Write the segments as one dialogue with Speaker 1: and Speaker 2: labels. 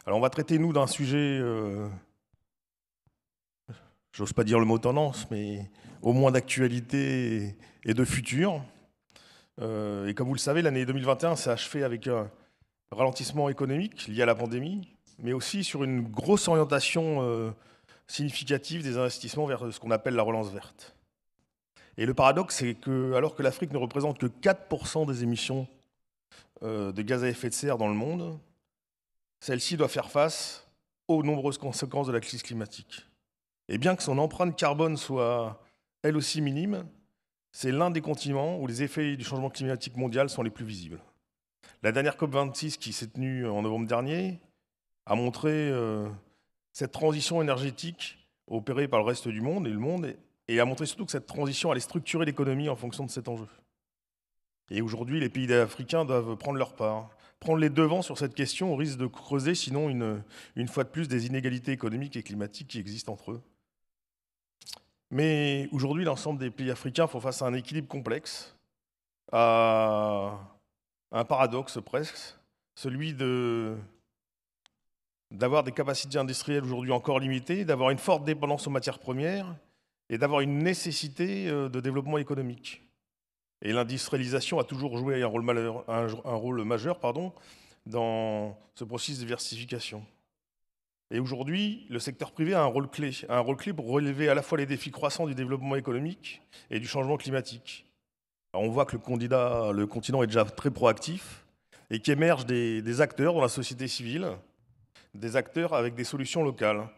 Speaker 1: Alors on va traiter, nous, d'un sujet, j'ose pas dire le mot tendance, mais au moins d'actualité et de futur. Et comme vous le savez, l'année 2021 s'est achevée avec un ralentissement économique lié à la pandémie, mais aussi sur une grosse orientation significative des investissements vers ce qu'on appelle la relance verte. Et le paradoxe, c'est que alors que l'Afrique ne représente que 4% des émissions de gaz à effet de serre dans le monde, celle-ci doit faire face aux nombreuses conséquences de la crise climatique. Et bien que son empreinte carbone soit elle aussi minime, c'est l'un des continents où les effets du changement climatique mondial sont les plus visibles. La dernière COP26 qui s'est tenue en novembre dernier a montré cette transition énergétique opérée par le reste du monde et a montré surtout que cette transition allait structurer l'économie en fonction de cet enjeu. Et aujourd'hui, les pays africains doivent prendre leur part, prendre les devants sur cette question au risque de creuser, sinon une fois de plus, des inégalités économiques et climatiques qui existent entre eux. Mais aujourd'hui, l'ensemble des pays africains font face à un équilibre complexe, à un paradoxe presque, celui d'avoir des capacités industrielles aujourd'hui encore limitées, d'avoir une forte dépendance aux matières premières et d'avoir une nécessité de développement économique. Et l'industrialisation a toujours joué un rôle majeur dans ce processus de diversification. Et aujourd'hui, le secteur privé a un rôle clé pour relever à la fois les défis croissants du développement économique et du changement climatique. Alors on voit que le continent est déjà très proactif et qu'émergent des acteurs dans la société civile, des acteurs avec des solutions locales.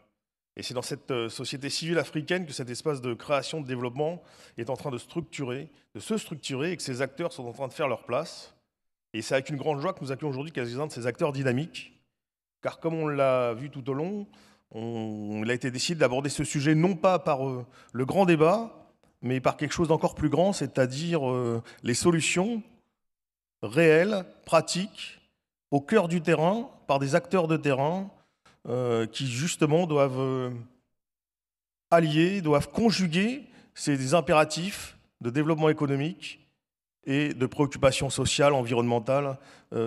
Speaker 1: Et c'est dans cette société civile africaine que cet espace de création, de développement est en train de se structurer et que ces acteurs sont en train de faire leur place. Et c'est avec une grande joie que nous accueillons aujourd'hui quelques-uns de ces acteurs dynamiques. Car comme on l'a vu tout au long, il a été décidé d'aborder ce sujet non pas par le grand débat, mais par quelque chose d'encore plus grand, c'est-à-dire les solutions réelles, pratiques, au cœur du terrain, par des acteurs de terrain, qui justement doivent allier, doivent conjuguer ces impératifs de développement économique et de préoccupations sociales, environnementales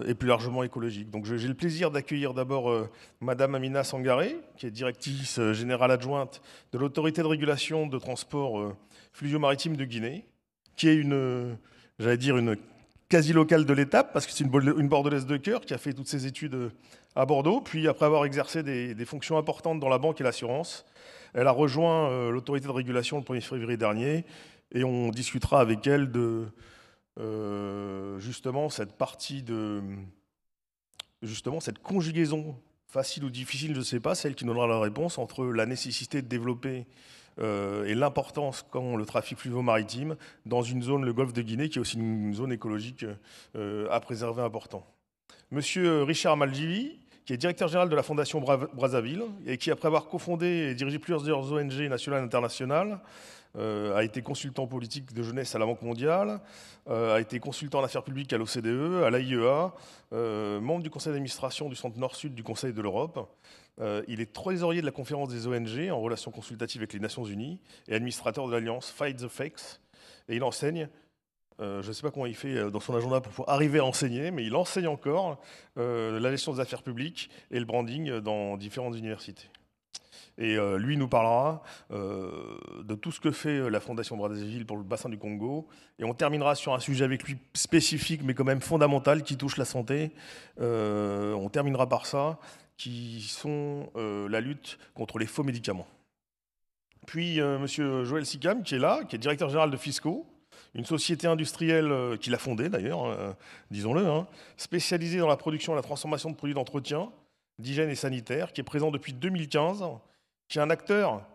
Speaker 1: et plus largement écologiques. Donc j'ai le plaisir d'accueillir d'abord Madame Amina Sangaré, qui est directrice générale adjointe de l'autorité de régulation de transport fluvio-maritime de Guinée, qui est une quasi-locale de l'étape, parce que c'est une bordelaise de cœur qui a fait toutes ses études à Bordeaux, puis après avoir exercé des fonctions importantes dans la banque et l'assurance, elle a rejoint l'autorité de régulation le 1er février dernier, et on discutera avec elle de justement cette conjugaison facile ou difficile, je ne sais pas, celle qui donnera la réponse entre la nécessité de développer et l'importance qu'ont le trafic fluvio-maritime dans une zone, le golfe de Guinée, qui est aussi une zone écologique à préserver important. Monsieur Richard Maljivi, qui est directeur général de la Fondation Brazzaville et qui, après avoir cofondé et dirigé plusieurs ONG nationales et internationales, a été consultant politique de jeunesse à la Banque mondiale, a été consultant en affaires publiques à l'OCDE, à l'AIEA, membre du conseil d'administration du Centre Nord-Sud du Conseil de l'Europe. Il est trésorier de la conférence des ONG en relations consultatives avec les Nations Unies et administrateur de l'alliance Fight the Fakes. Et il enseigne, je ne sais pas comment il fait dans son agenda pour pouvoir arriver à enseigner, mais il enseigne encore la gestion des affaires publiques et le branding dans différentes universités. Et lui nous parlera de tout ce que fait la Fondation Brazzaville pour le bassin du Congo. Et on terminera sur un sujet avec lui spécifique, mais quand même fondamental, qui touche la santé. On terminera par ça, qui sont la lutte contre les faux médicaments. Puis monsieur Joël Sicam, qui est là, qui est directeur général de Fisco, une société industrielle qu'il a fondée d'ailleurs, disons-le, spécialisée dans la production et la transformation de produits d'entretien, d'hygiène et sanitaire, qui est présent depuis 2015, qui est un acteur,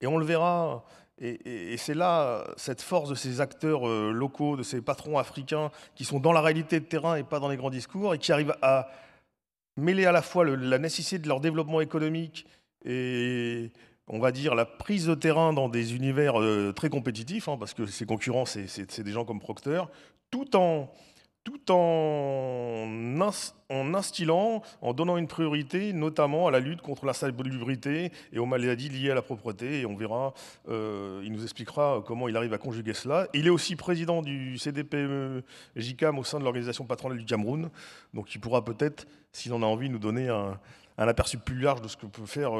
Speaker 1: et on le verra, et c'est là cette force de ces acteurs locaux, de ces patrons africains qui sont dans la réalité de terrain et pas dans les grands discours, et qui arrivent à mêler à la fois la nécessité de leur développement économique et, on va dire, la prise de terrain dans des univers très compétitifs, parce que ces concurrents, c'est des gens comme Procter, tout en instillant, en donnant une priorité, notamment à la lutte contre l'insalubrité et aux maladies liées à la propreté. Et on verra, il nous expliquera comment il arrive à conjuguer cela. Il est aussi président du CDPME-JICAM au sein de l'organisation patronale du Cameroun. Donc il pourra peut-être, s'il en a envie, nous donner un aperçu plus large de ce que peut faire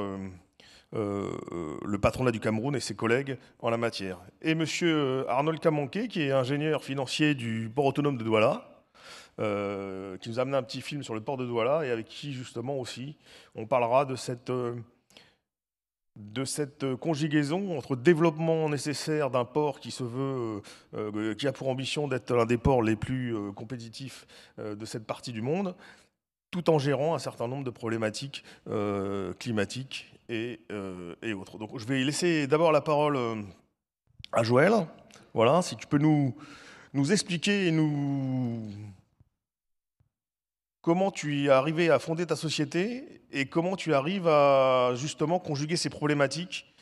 Speaker 1: le patronat du Cameroun et ses collègues en la matière. Et monsieur Arnold Kamanké, qui est ingénieur financier du port autonome de Douala, qui nous a amené un petit film sur le port de Douala et avec qui justement aussi on parlera de cette conjugaison entre développement nécessaire d'un port qui se veut, qui a pour ambition d'être l'un des ports les plus compétitifs de cette partie du monde, tout en gérant un certain nombre de problématiques climatiques et autres. Donc je vais laisser d'abord la parole à Joël. Voilà, si tu peux nous expliquer et comment tu es arrivé à fonder ta société et comment tu arrives à justement conjuguer ces problématiques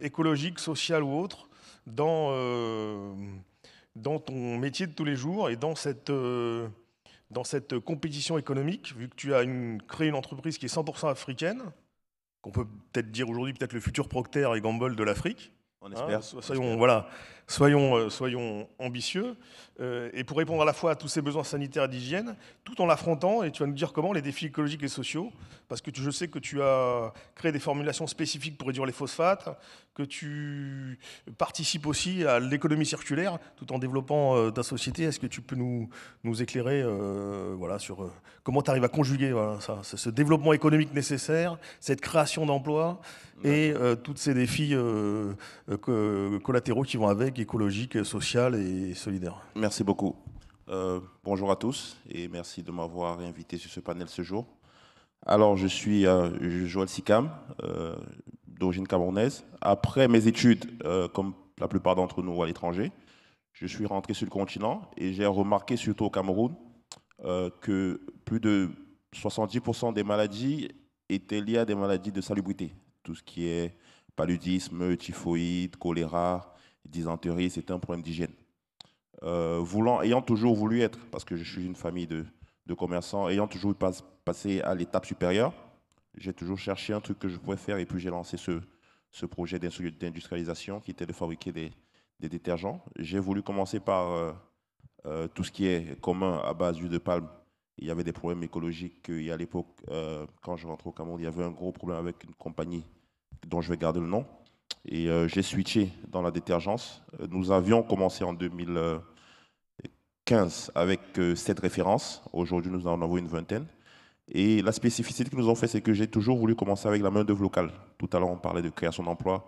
Speaker 1: écologiques, sociales ou autres dans ton métier de tous les jours et dans cette compétition économique, vu que tu as créé une entreprise qui est 100% africaine, qu'on peut peut-être dire aujourd'hui peut-être le futur Procter et Gamble de l'Afrique.
Speaker 2: On espère.
Speaker 1: Soyons, voilà, soyons ambitieux. Et pour répondre à la fois à tous ces besoins sanitaires et d'hygiène, tout en l'affrontant, et tu vas nous dire comment, les défis écologiques et sociaux, parce que je sais que tu as créé des formulations spécifiques pour réduire les phosphates, que tu participes aussi à l'économie circulaire, tout en développant ta société. Est-ce que tu peux nous éclairer voilà, sur comment tu arrives à conjuguer voilà, ce développement économique nécessaire, cette création d'emplois et tous ces défis collatéraux qui vont avec, écologiques, sociaux et solidaires.
Speaker 2: Merci beaucoup. Bonjour à tous et merci de m'avoir invité sur ce panel ce jour. Alors, je suis Joël Sikam, d'origine camerounaise. Après mes études, comme la plupart d'entre nous à l'étranger, je suis rentré sur le continent et j'ai remarqué, surtout au Cameroun, que plus de 70% des maladies étaient liées à des maladies de salubrité. Tout ce qui est paludisme, typhoïde, choléra, dysenterie, c'est un problème d'hygiène. Ayant toujours voulu être, parce que je suis une famille de commerçants, ayant toujours passé à l'étape supérieure, j'ai toujours cherché un truc que je pouvais faire et puis j'ai lancé ce projet d'industrialisation qui était de fabriquer des détergents. J'ai voulu commencer par tout ce qui est commun à base d'huile de palme. Il y avait des problèmes écologiques. Et à l'époque, quand je rentrais au Cameroun, il y avait un gros problème avec une compagnie dont je vais garder le nom. Et j'ai switché dans la détergence. Nous avions commencé en 2015 avec 7 références. Aujourd'hui, nous en avons une vingtaine. Et la spécificité que nous avons fait, c'est que j'ai toujours voulu commencer avec la main-d'œuvre locale. Tout à l'heure, on parlait de création d'emplois.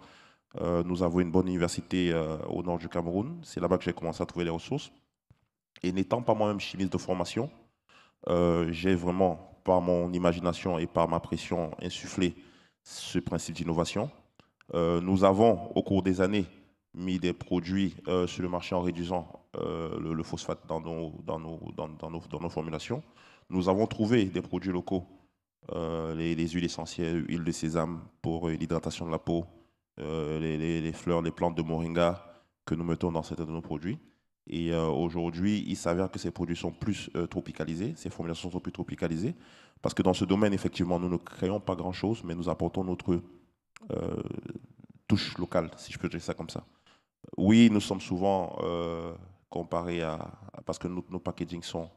Speaker 2: Nous avons une bonne université au nord du Cameroun. C'est là-bas que j'ai commencé à trouver les ressources. Et n'étant pas moi-même chimiste de formation, j'ai vraiment, par mon imagination et par ma pression, insufflé ce principe d'innovation. Nous avons, au cours des années, mis des produits sur le marché en réduisant le phosphate dans nos formulations. Nous avons trouvé des produits locaux, les huiles essentielles, huile de sésame pour l'hydratation de la peau, les fleurs, les plantes de moringa que nous mettons dans certains de nos produits. Et aujourd'hui, il s'avère que ces produits sont plus tropicalisés, ces formulations sont plus tropicalisées, parce que dans ce domaine, effectivement, nous ne créons pas grand-chose, mais nous apportons notre touche locale, si je peux dire ça comme ça. Oui, nous sommes souvent comparés parce que nos packaging sont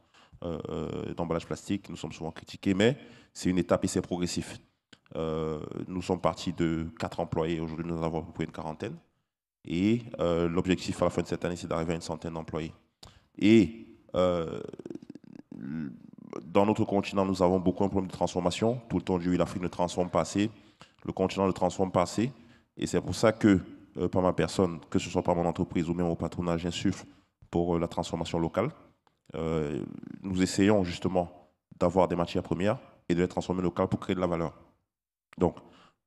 Speaker 2: d'emballage plastique, nous sommes souvent critiqués, mais c'est une étape et c'est progressif. Nous sommes partis de 4 employés, aujourd'hui nous en avons à peu près une quarantaine. Et l'objectif à la fin de cette année, c'est d'arriver à une centaine d'employés. Et dans notre continent, nous avons beaucoup un problème de transformation. Tout le temps, l'Afrique ne transforme pas assez, le continent ne transforme pas assez. Et c'est pour ça que, par ma personne, que ce soit par mon entreprise ou même au patronat, j'insuffle pour la transformation locale. Nous essayons justement d'avoir des matières premières et de les transformer locales pour créer de la valeur. Donc,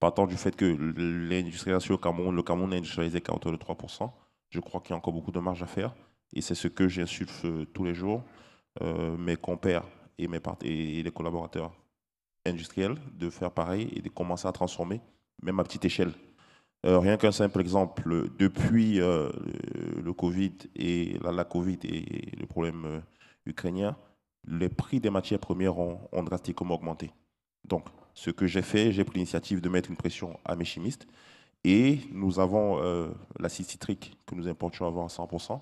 Speaker 2: partant du fait que l'industrialisation au Cameroun, le Cameroun est industrialisé qu'à hauteur de 3%, je crois qu'il y a encore beaucoup de marge à faire. Et c'est ce que j'insuffle tous les jours, mes compères et les collaborateurs industriels, de faire pareil et de commencer à transformer, même à petite échelle. Rien qu'un simple exemple, depuis le Covid et la Covid et le problème ukrainien, les prix des matières premières ont drastiquement augmenté. Donc, ce que j'ai fait, j'ai pris l'initiative de mettre une pression à mes chimistes et nous avons l'acide citrique que nous importions avant à 100%,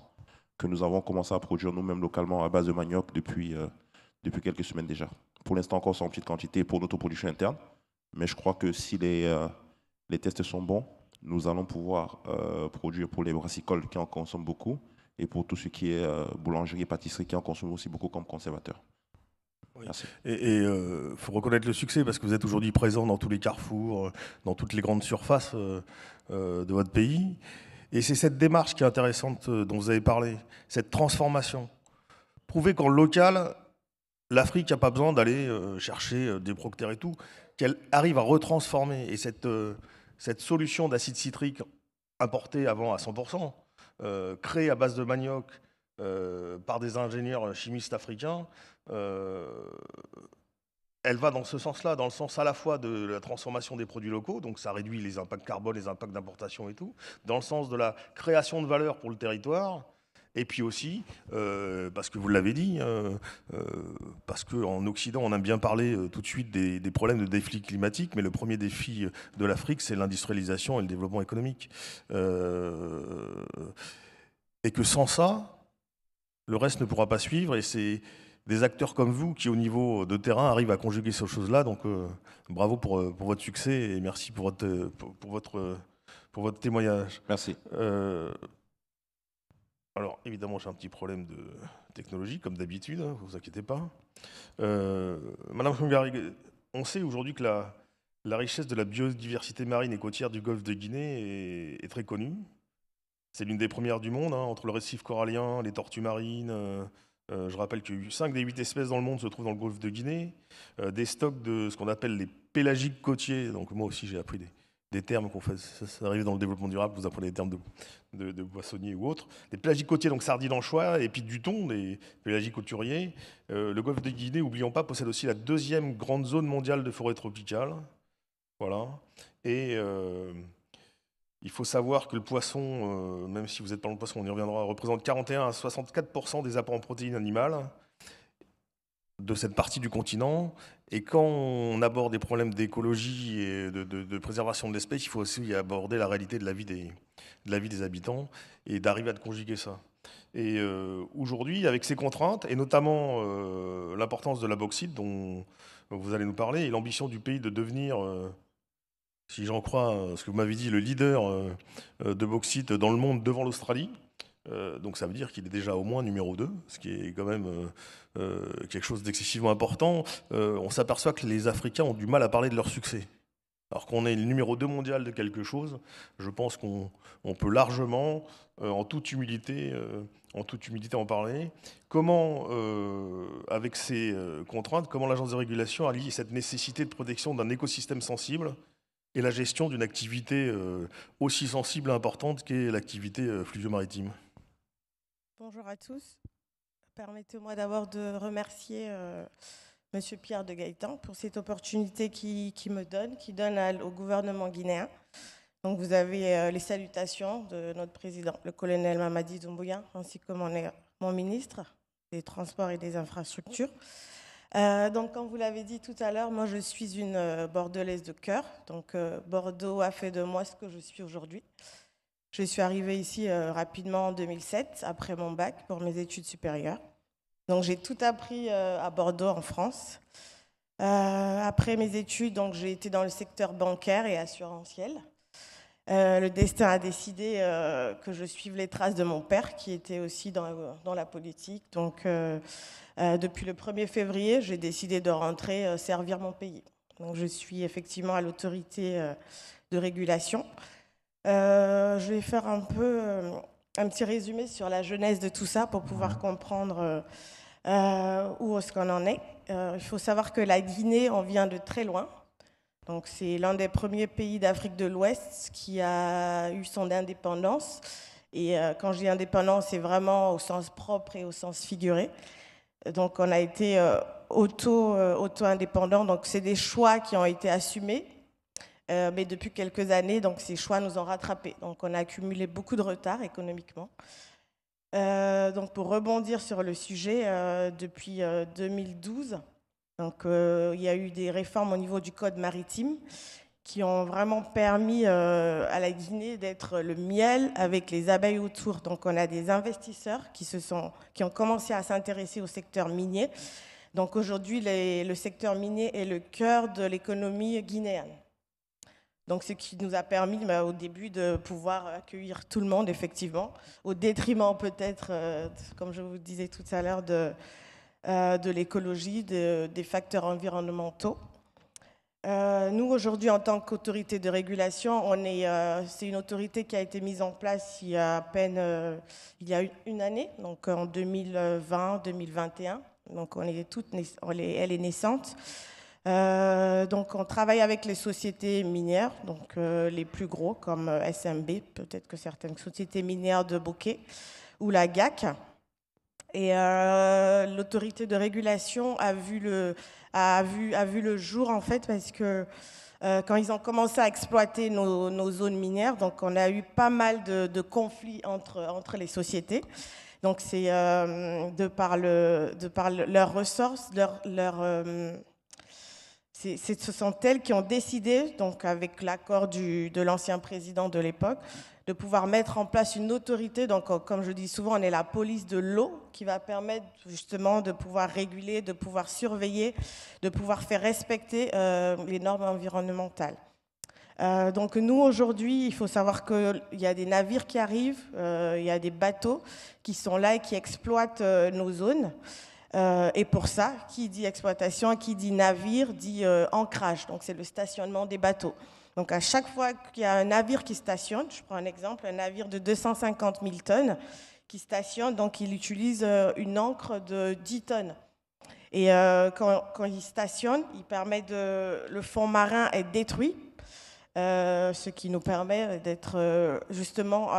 Speaker 2: que nous avons commencé à produire nous-mêmes localement à base de manioc depuis quelques semaines déjà. pour l'instant encore en petite quantité pour l'autoproduction interne. Mais je crois que si les tests sont bons, nous allons pouvoir produire pour les brassicoles qui en consomment beaucoup et pour tout ce qui est boulangerie et pâtisserie qui en consomment aussi beaucoup comme conservateur.
Speaker 1: Oui. Et faut reconnaître le succès parce que vous êtes aujourd'hui présent dans tous les carrefours, dans toutes les grandes surfaces de votre pays. Et c'est cette démarche qui est intéressante dont vous avez parlé, cette transformation. Prouver qu'en local, l'Afrique n'a pas besoin d'aller chercher des Procter et tout, qu'elle arrive à retransformer. Et cette solution d'acide citrique importée avant à 100%, créée à base de manioc par des ingénieurs chimistes africains, elle va dans ce sens-là, dans le sens à la fois de la transformation des produits locaux, donc ça réduit les impacts carbone, les impacts d'importation et tout, dans le sens de la création de valeur pour le territoire, et puis aussi, parce que vous l'avez dit, parce qu'en Occident, on aime bien parler tout de suite des problèmes de défi climatique, mais le premier défi de l'Afrique, c'est l'industrialisation et le développement économique. Et que sans ça, le reste ne pourra pas suivre, et c'est des acteurs comme vous qui, au niveau de terrain, arrivent à conjuguer ces choses-là. Donc, bravo pour votre succès et merci pour votre témoignage.
Speaker 2: Merci.
Speaker 1: Alors, évidemment, j'ai un petit problème de technologie, comme d'habitude, ne vous inquiétez pas. Madame Chongari, on sait aujourd'hui que la richesse de la biodiversité marine et côtière du golfe de Guinée est très connue. C'est l'une des premières du monde, entre le récif corallien, les tortues marines. Je rappelle que 5 des 8 espèces dans le monde se trouvent dans le golfe de Guinée. Des stocks de ce qu'on appelle les pélagiques côtiers. Donc moi aussi, j'ai appris des termes qu'on fait. Ça arrive dans le développement durable, vous apprenez des termes de poissonniers ou autres. Les pélagiques côtiers, donc sardines, anchois, et puis du thon, des pélagiques couturiers. Le golfe de Guinée, n'oublions pas, possède aussi la 2e grande zone mondiale de forêt tropicale. Voilà. Et il faut savoir que le poisson, même si vous n'êtes pas dans le poisson, on y reviendra, représente 41 à 64% des apports en protéines animales de cette partie du continent. Et quand on aborde des problèmes d'écologie et de préservation de l'espèce, il faut aussi aborder la réalité de la vie des habitants et d'arriver à conjuguer ça. Et aujourd'hui, avec ces contraintes, et notamment l'importance de la bauxite dont vous allez nous parler, et l'ambition du pays de devenir... si j'en crois ce que vous m'avez dit, le leader de bauxite dans le monde devant l'Australie. Donc ça veut dire qu'il est déjà au moins numéro 2, ce qui est quand même quelque chose d'excessivement important. On s'aperçoit que les Africains ont du mal à parler de leur succès. Alors qu'on est le numéro 2 mondial de quelque chose, je pense qu'on peut largement, en toute humilité en parler. Comment, avec ces contraintes, comment l'agence de régulation allie cette nécessité de protection d'un écosystème sensible et la gestion d'une activité aussi sensible et importante qu'est l'activité fluvio-maritime?
Speaker 3: Bonjour à tous. Permettez-moi d'abord de remercier Monsieur Pierre de Gaëtan pour cette opportunité qui donne au gouvernement guinéen. Donc vous avez les salutations de notre président, le colonel Mamadi Doumbouya, ainsi que mon ministre des Transports et des Infrastructures. Donc, comme vous l'avez dit tout à l'heure, moi, je suis une Bordelaise de cœur. Donc, Bordeaux a fait de moi ce que je suis aujourd'hui. Je suis arrivée ici rapidement en 2007, après mon bac, pour mes études supérieures. Donc, j'ai tout appris à Bordeaux, en France. Après mes études, donc, j'ai été dans le secteur bancaire et assurantiel. Le destin a décidé que je suive les traces de mon père, qui était aussi dans la politique. Donc, depuis le 1er février, j'ai décidé de rentrer servir mon pays. Donc, je suis effectivement à l'autorité de régulation. Je vais faire un petit résumé sur la genèse de tout ça pour pouvoir comprendre où est-ce qu'on en est. Il faut savoir que la Guinée, on vient de très loin. Donc, c'est l'un des premiers pays d'Afrique de l'Ouest qui a eu son indépendance. Et quand je dis indépendance, c'est vraiment au sens propre et au sens figuré. Donc, on a été auto-indépendants. Donc, c'est des choix qui ont été assumés. Mais depuis quelques années, donc, ces choix nous ont rattrapés. Donc, on a accumulé beaucoup de retard économiquement. Donc, pour rebondir sur le sujet, depuis 2012, donc, il y a eu des réformes au niveau du code maritime qui ont vraiment permis à la Guinée d'être le miel avec les abeilles autour. Donc, on a des investisseurs qui ont commencé à s'intéresser au secteur minier. Donc aujourd'hui, le secteur minier est le cœur de l'économie guinéenne. Donc ce qui nous a permis au début de pouvoir accueillir tout le monde, effectivement, au détriment peut-être, comme je vous disais tout à l'heure, de l'écologie, des facteurs environnementaux. Nous, aujourd'hui, en tant qu'autorité de régulation, c'est une autorité qui a été mise en place il y a à peine une année, donc en 2020-2021. Donc elle est naissante. Donc on travaille avec les sociétés minières, donc les plus gros comme SMB, peut-être que certaines sociétés minières de Bokeh ou la GAC. Et l'autorité de régulation a vu le jour en fait parce que quand ils ont commencé à exploiter nos zones minières, donc on a eu pas mal de conflits entre les sociétés. Donc c'est de par leurs ressources, ce sont elles qui ont décidé, donc avec l'accord de l'ancien président de l'époque, de pouvoir mettre en place une autorité. Donc, comme je dis souvent, on est la police de l'eau qui va permettre justement de pouvoir réguler, de pouvoir surveiller, de pouvoir faire respecter les normes environnementales. Donc nous, aujourd'hui, il faut savoir qu'il y a des navires qui arrivent, il y a des bateaux qui sont là et qui exploitent nos zones. Et pour ça, qui dit exploitation, qui dit navire, dit ancrage. Donc c'est le stationnement des bateaux. Donc à chaque fois qu'il y a un navire qui stationne, je prends un exemple, un navire de 250 000 tonnes qui stationne, donc il utilise une ancre de 10 tonnes. Et quand il stationne, le fond marin est détruit, ce qui nous permet d'être justement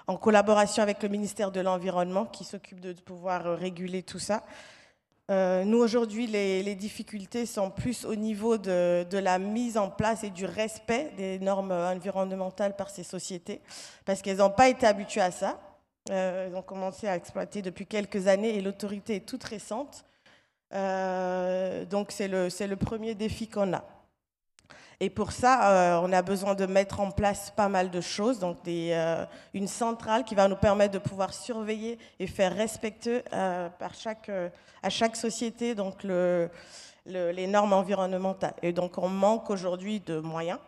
Speaker 3: en collaboration avec le ministère de l'Environnement qui s'occupe de pouvoir réguler tout ça. Nous, aujourd'hui, les difficultés sont plus au niveau de la mise en place et du respect des normes environnementales par ces sociétés, parce qu'elles n'ont pas été habituées à ça. Elles ont commencé à exploiter depuis quelques années et l'autorité est toute récente. Donc, c'est le premier défi qu'on a. Et pour ça, on a besoin de mettre en place pas mal de choses, donc une centrale qui va nous permettre de pouvoir surveiller et faire respecter à chaque société donc les normes environnementales. Et donc on manque aujourd'hui de moyens.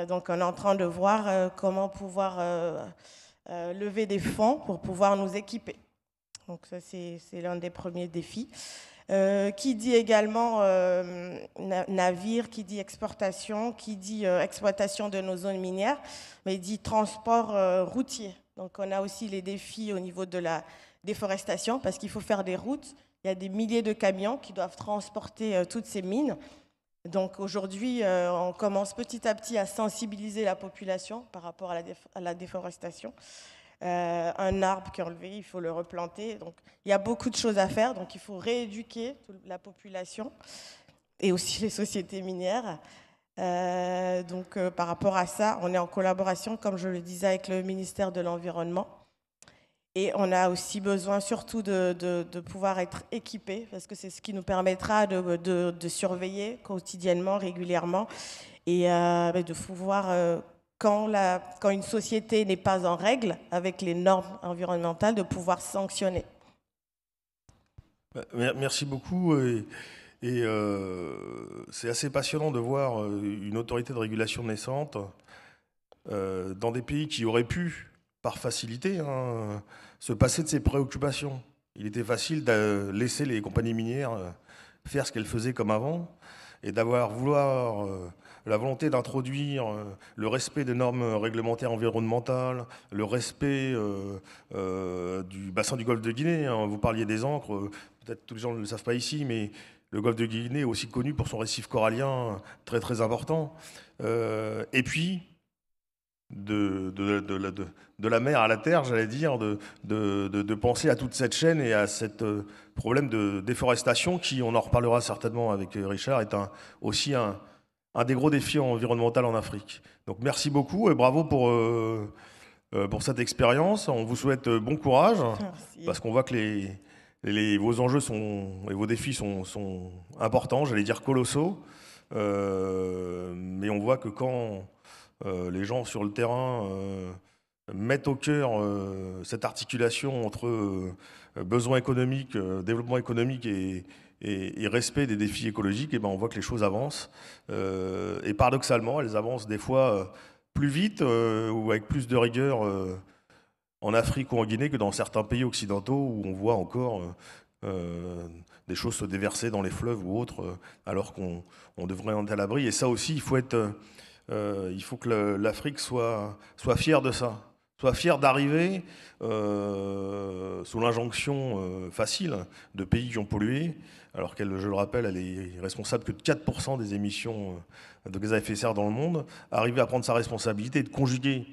Speaker 3: Donc on est en train de voir comment pouvoir lever des fonds pour pouvoir nous équiper. Donc ça, c'est l'un des premiers défis. Qui dit également navire, qui dit exportation, qui dit exploitation de nos zones minières, mais dit transport routier. Donc on a aussi les défis au niveau de la déforestation parce qu'il faut faire des routes. Il y a des milliers de camions qui doivent transporter toutes ces mines. Donc aujourd'hui, on commence petit à petit à sensibiliser la population par rapport à la déforestation. Un arbre qui est enlevé, il faut le replanter. Donc, il y a beaucoup de choses à faire. Donc, il faut rééduquer la population et aussi les sociétés minières. Par rapport à ça, on est en collaboration, comme je le disais, avec le ministère de l'Environnement. Et on a aussi besoin surtout de pouvoir être équipés, parce que c'est ce qui nous permettra de surveiller quotidiennement, régulièrement, et de pouvoir... Quand une société n'est pas en règle avec les normes environnementales, de pouvoir sanctionner.
Speaker 1: Merci beaucoup. C'est assez passionnant de voir une autorité de régulation naissante dans des pays qui auraient pu, par facilité, se passer de ces préoccupations. Il était facile de laisser les compagnies minières faire ce qu'elles faisaient comme avant et vouloir la volonté d'introduire le respect des normes réglementaires environnementales, le respect du bassin du golfe de Guinée. Vous parliez des ancres, peut-être tous les gens ne le savent pas ici, mais le golfe de Guinée est aussi connu pour son récif corallien très très important. Et puis, de la mer à la terre, j'allais dire, de penser à toute cette chaîne et à ce problème de déforestation qui, on en reparlera certainement avec Richard, est aussi un des gros défis environnementaux en Afrique. Donc merci beaucoup et bravo pour cette expérience. On vous souhaite bon courage. Merci. Parce qu'on voit que vos enjeux et vos défis sont importants, j'allais dire colossaux. Mais on voit que quand les gens sur le terrain mettent au cœur cette articulation entre besoins économiques, développement économique et respect des défis écologiques, et ben on voit que les choses avancent. Et paradoxalement, elles avancent des fois plus vite ou avec plus de rigueur en Afrique ou en Guinée que dans certains pays occidentaux où on voit encore des choses se déverser dans les fleuves ou autres, alors qu'on devrait en être à l'abri. Et ça aussi, il faut que l'Afrique soit fière de ça, soit fière d'arriver sous l'injonction facile de pays qui ont pollué, alors qu'elle, je le rappelle, elle est responsable que de 4% des émissions de gaz à effet de serre dans le monde, arriver à prendre sa responsabilité et de conjuguer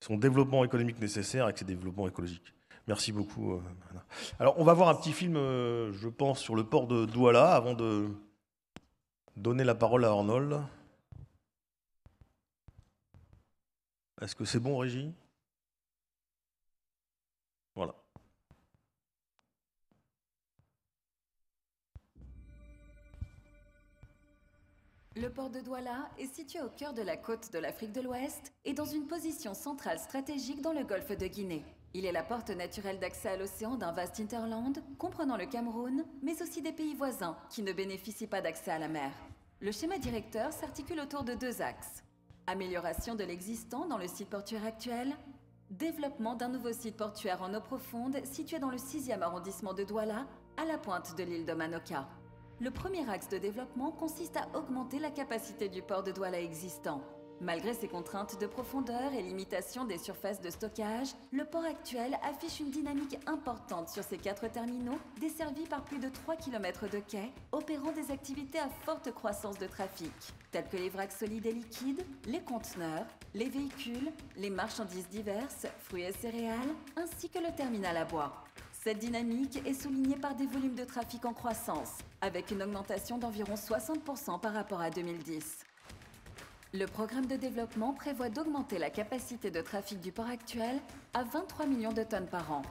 Speaker 1: son développement économique nécessaire avec ses développements écologiques. Merci beaucoup. Anna. Alors, on va voir un petit film, je pense, sur le port de Douala avant de donner la parole à Arnold. Est-ce que c'est bon, Régie? Voilà.
Speaker 4: Le port de Douala est situé au cœur de la côte de l'Afrique de l'Ouest et dans une position centrale stratégique dans le golfe de Guinée. Il est la porte naturelle d'accès à l'océan d'un vaste hinterland comprenant le Cameroun, mais aussi des pays voisins qui ne bénéficient pas d'accès à la mer. Le schéma directeur s'articule autour de 2 axes. Amélioration de l'existant dans le site portuaire actuel, développement d'un nouveau site portuaire en eau profonde situé dans le 6e arrondissement de Douala, à la pointe de l'île de Manoka. Le premier axe de développement consiste à augmenter la capacité du port de Douala existant. Malgré ses contraintes de profondeur et limitation des surfaces de stockage, le port actuel affiche une dynamique importante sur ses 4 terminaux, desservis par plus de 3 km de quais, opérant des activités à forte croissance de trafic, telles que les vracs solides et liquides, les conteneurs, les véhicules, les marchandises diverses, fruits et céréales, ainsi que le terminal à bois. Cette dynamique est soulignée par des volumes de trafic en croissance, avec une augmentation d'environ 60% par rapport à 2010. Le programme de développement prévoit d'augmenter la capacité de trafic du port actuel à 23 millions de tonnes par an.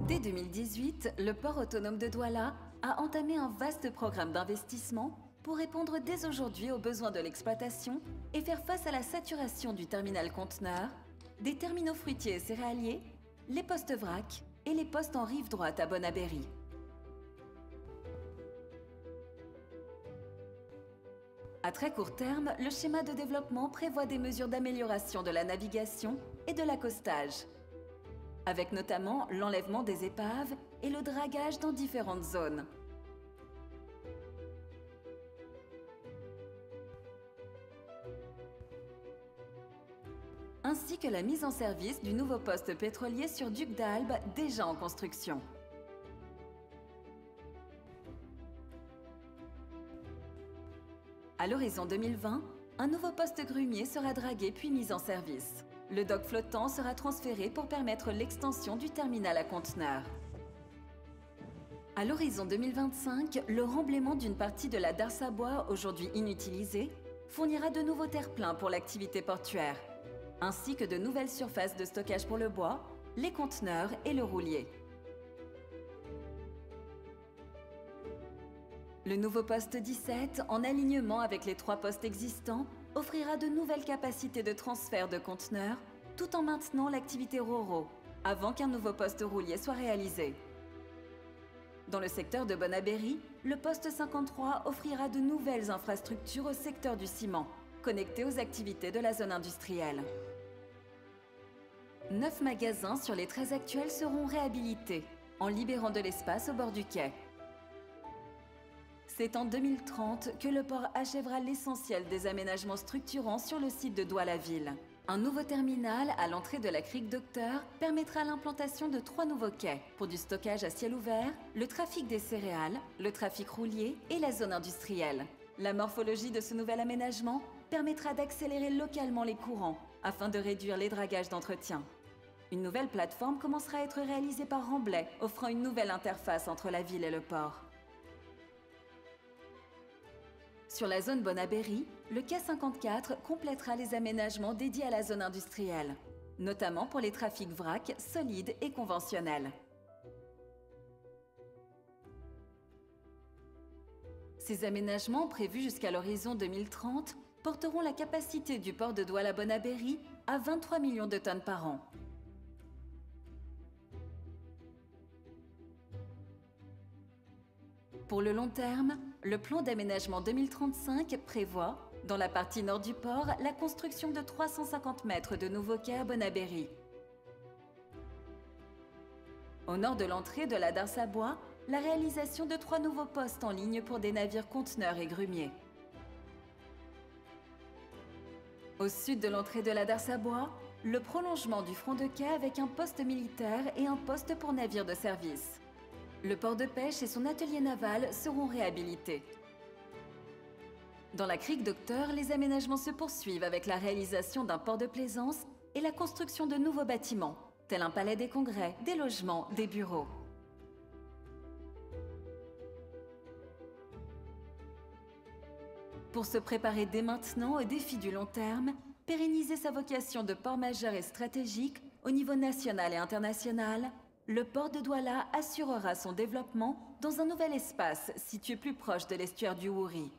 Speaker 4: Dès 2018, le port autonome de Douala a entamé un vaste programme d'investissement pour répondre dès aujourd'hui aux besoins de l'exploitation et faire face à la saturation du terminal conteneur, des terminaux fruitiers et céréaliers, les postes vrac et les postes en rive droite à Bonabéry. À très court terme, le schéma de développement prévoit des mesures d'amélioration de la navigation et de l'accostage, avec notamment l'enlèvement des épaves et le dragage dans différentes zones. Ainsi que la mise en service du nouveau poste pétrolier sur Duc d'Albe, déjà en construction. À l'horizon 2020, un nouveau poste grumier sera dragué puis mis en service. Le dock flottant sera transféré pour permettre l'extension du terminal à conteneurs. À l'horizon 2025, le remblaiement d'une partie de la darse à bois, aujourd'hui inutilisée, fournira de nouveaux terre-pleins pour l'activité portuaire, ainsi que de nouvelles surfaces de stockage pour le bois, les conteneurs et le roulier. Le nouveau poste 17, en alignement avec les 3 postes existants, offrira de nouvelles capacités de transfert de conteneurs, tout en maintenant l'activité ro-ro, avant qu'un nouveau poste roulier soit réalisé. Dans le secteur de Bonabéry, le poste 53 offrira de nouvelles infrastructures au secteur du ciment, connectés aux activités de la zone industrielle. 9 magasins sur les 13 actuels seront réhabilités, en libérant de l'espace au bord du quai. C'est en 2030 que le port achèvera l'essentiel des aménagements structurants sur le site de Douala-Ville. Un nouveau terminal à l'entrée de la crique Docteur permettra l'implantation de 3 nouveaux quais pour du stockage à ciel ouvert, le trafic des céréales, le trafic roulier et la zone industrielle. La morphologie de ce nouvel aménagement permettra d'accélérer localement les courants afin de réduire les dragages d'entretien. Une nouvelle plateforme commencera à être réalisée par Remblai, offrant une nouvelle interface entre la ville et le port. Sur la zone Bonabéry, le quai 54 complétera les aménagements dédiés à la zone industrielle, notamment pour les trafics vrac, solides et conventionnels. Ces aménagements, prévus jusqu'à l'horizon 2030, porteront la capacité du port de Douala-Bonabéry à 23 millions de tonnes par an. Pour le long terme, le plan d'aménagement 2035 prévoit, dans la partie nord du port, la construction de 350 mètres de nouveaux quais à Bonabéry. Au nord de l'entrée de la Darsabois, la réalisation de 3 nouveaux postes en ligne pour des navires conteneurs et grumiers. Au sud de l'entrée de la Darsabois, le prolongement du front de quai avec un poste militaire et un poste pour navires de service. Le port de pêche et son atelier naval seront réhabilités. Dans la crique Docteur, les aménagements se poursuivent avec la réalisation d'un port de plaisance et la construction de nouveaux bâtiments, tels un palais des congrès, des logements, des bureaux. Pour se préparer dès maintenant aux défis du long terme, pérenniser sa vocation de port majeur et stratégique au niveau national et international, le port de Douala assurera son développement dans un nouvel espace situé plus proche de l'estuaire du Wouri.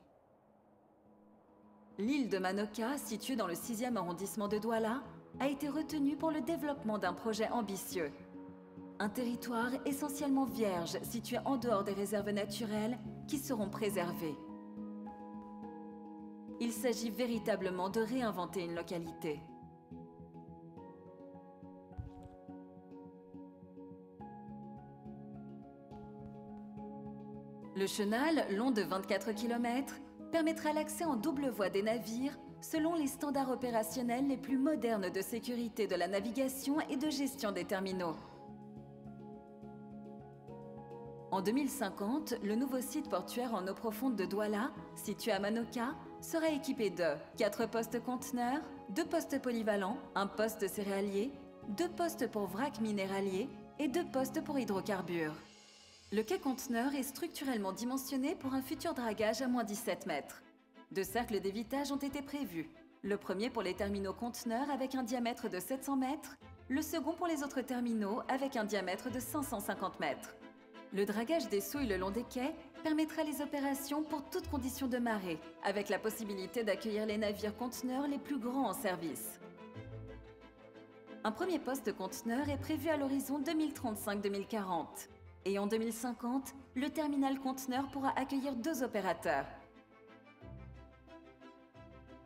Speaker 4: L'île de Manoka, située dans le 6e arrondissement de Douala, a été retenue pour le développement d'un projet ambitieux. Un territoire essentiellement vierge situé en dehors des réserves naturelles qui seront préservées. Il s'agit véritablement de réinventer une localité. Le chenal, long de 24 km, permettra l'accès en double voie des navires selon les standards opérationnels les plus modernes de sécurité de la navigation et de gestion des terminaux. En 2050, le nouveau site portuaire en eau profonde de Douala, situé à Manoka, sera équipé de 4 postes conteneurs, 2 postes polyvalents, un poste céréalier, 2 postes pour vrac minéralier et 2 postes pour hydrocarbures. Le quai conteneur est structurellement dimensionné pour un futur dragage à moins 17 mètres. 2 cercles d'évitage ont été prévus. Le premier pour les terminaux conteneurs avec un diamètre de 700 mètres, le second pour les autres terminaux avec un diamètre de 550 mètres. Le dragage des souilles le long des quais permettra les opérations pour toutes conditions de marée, avec la possibilité d'accueillir les navires conteneurs les plus grands en service. Un premier poste conteneur est prévu à l'horizon 2035-2040. Et en 2050, le terminal conteneur pourra accueillir 2 opérateurs.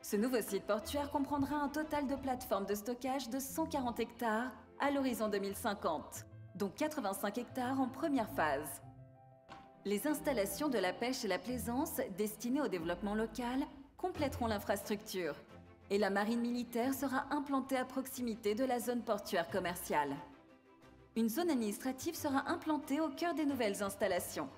Speaker 4: Ce nouveau site portuaire comprendra un total de plateformes de stockage de 140 hectares à l'horizon 2050, dont 85 hectares en première phase. Les installations de la pêche et la plaisance destinées au développement local compléteront l'infrastructure et la marine militaire sera implantée à proximité de la zone portuaire commerciale. Une zone administrative sera implantée au cœur des nouvelles installations.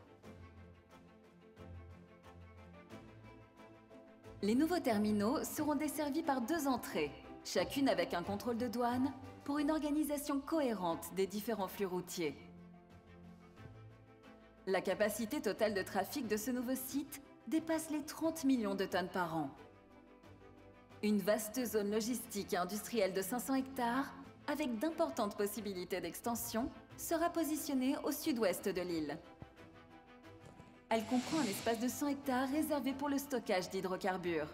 Speaker 4: Les nouveaux terminaux seront desservis par 2 entrées, chacune avec un contrôle de douane, pour une organisation cohérente des différents flux routiers. La capacité totale de trafic de ce nouveau site dépasse les 30 millions de tonnes par an. Une vaste zone logistique et industrielle de 500 hectares, avec d'importantes possibilités d'extension, sera positionnée au sud-ouest de l'île. Elle comprend un espace de 100 hectares réservé pour le stockage d'hydrocarbures.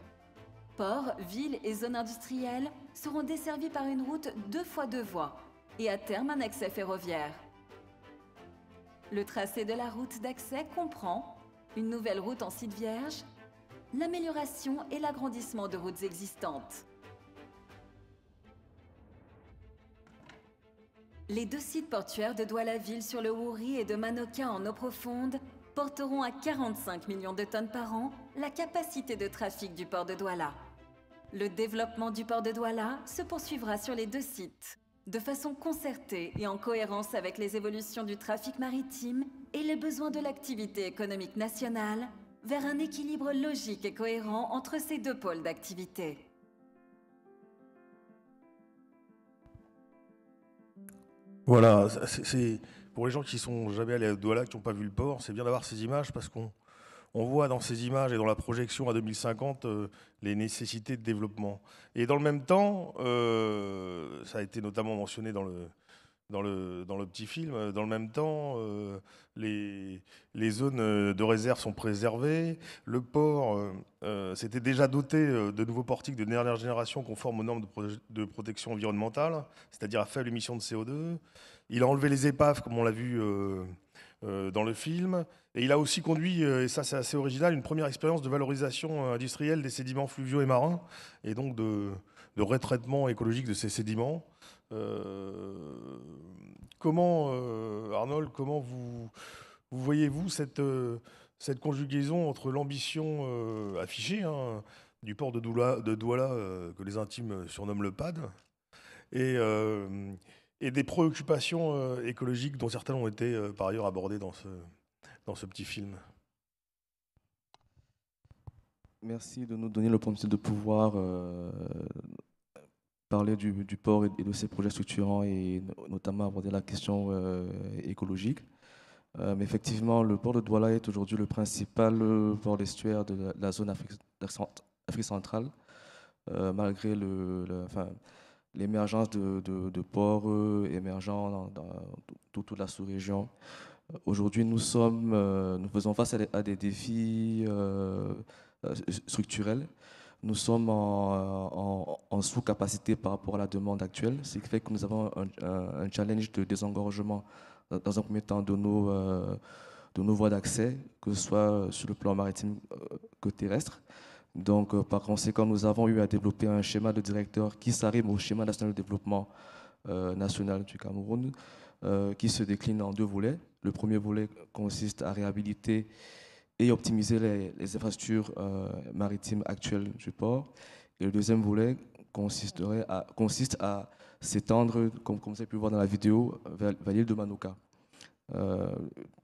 Speaker 4: Ports, villes et zones industrielles seront desservis par une route 2 fois 2 voies et à terme un accès ferroviaire. Le tracé de la route d'accès comprend une nouvelle route en site vierge, l'amélioration et l'agrandissement de routes existantes. Les 2 sites portuaires de Douala-Ville sur le Wouri et de Manoka en eau profonde porteront à 45 millions de tonnes par an la capacité de trafic du port de Douala. Le développement du port de Douala se poursuivra sur les 2 sites, de façon concertée et en cohérence avec les évolutions du trafic maritime et les besoins de l'activité économique nationale, vers un équilibre logique et cohérent entre ces 2 pôles d'activité.
Speaker 1: Voilà, c'est pour les gens qui sont jamais allés à Douala, qui n'ont pas vu le port, c'est bien d'avoir ces images parce qu'on voit dans ces images et dans la projection à 2050 les nécessités de développement. Et dans le même temps, ça a été notamment mentionné dans dans le petit film. Dans le même temps, les zones de réserve sont préservées. Le port s'était déjà doté de nouveaux portiques de dernière génération conformes aux normes de protection environnementale, c'est-à-dire à faible émission de CO2. Il a enlevé les épaves, comme on l'a vu dans le film. Et il a aussi conduit, et ça c'est assez original, une première expérience de valorisation industrielle des sédiments fluviaux et marins, et donc de retraitement écologique de ces sédiments. Comment, Arnold, comment vous voyez-vous cette conjugaison entre l'ambition affichée du port de Douala, que les intimes surnomment le PAD, et des préoccupations écologiques dont certaines ont été par ailleurs abordées dans ce petit film?
Speaker 5: Merci de nous donner l'opportunité de pouvoir parler du port et de ses projets structurants et notamment aborder la question écologique. Mais effectivement, le port de Douala est aujourd'hui le principal port d'estuaire de la zone Afrique centrale, malgré l'émergence de ports émergents dans toute la sous-région. Aujourd'hui, nous faisons face à des défis structurels. Nous sommes en sous-capacité par rapport à la demande actuelle, ce qui fait que nous avons un challenge de désengorgement dans un premier temps de nos voies d'accès, que ce soit sur le plan maritime que terrestre. Donc, par conséquent, nous avons eu à développer un schéma de directeur qui s'arrime au schéma national de développement national du Cameroun, qui se décline en deux volets. Le premier volet consiste à réhabiliter et optimiser les infrastructures maritimes actuelles du port. Et le deuxième volet consiste à s'étendre, comme vous avez pu voir dans la vidéo, vers l'île de Manoka,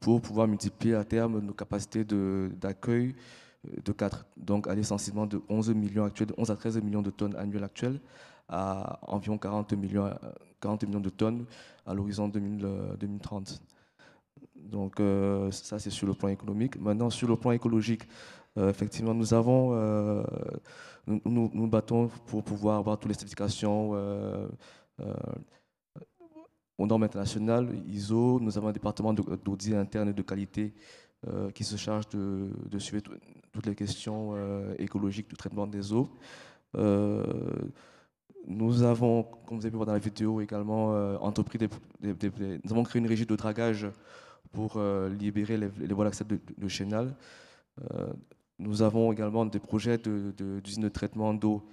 Speaker 5: pour pouvoir multiplier à terme nos capacités d'accueil de 4. Donc aller sensiblement de 11 à 13 millions de tonnes annuelles actuelles à environ 40 millions de tonnes à l'horizon 2030. Donc ça, c'est sur le plan économique. Maintenant, sur le plan écologique, effectivement, nous battons pour pouvoir avoir toutes les certifications aux normes internationales, ISO. Nous avons un département d'audit interne et de qualité qui se charge de suivre toutes les questions écologiques du traitement des eaux. Nous avons, comme vous avez pu voir dans la vidéo également, nous avons créé une régie de dragage pour libérer les voies d'accès de Chénal. Nous avons également des projets d'usines de traitement d'eau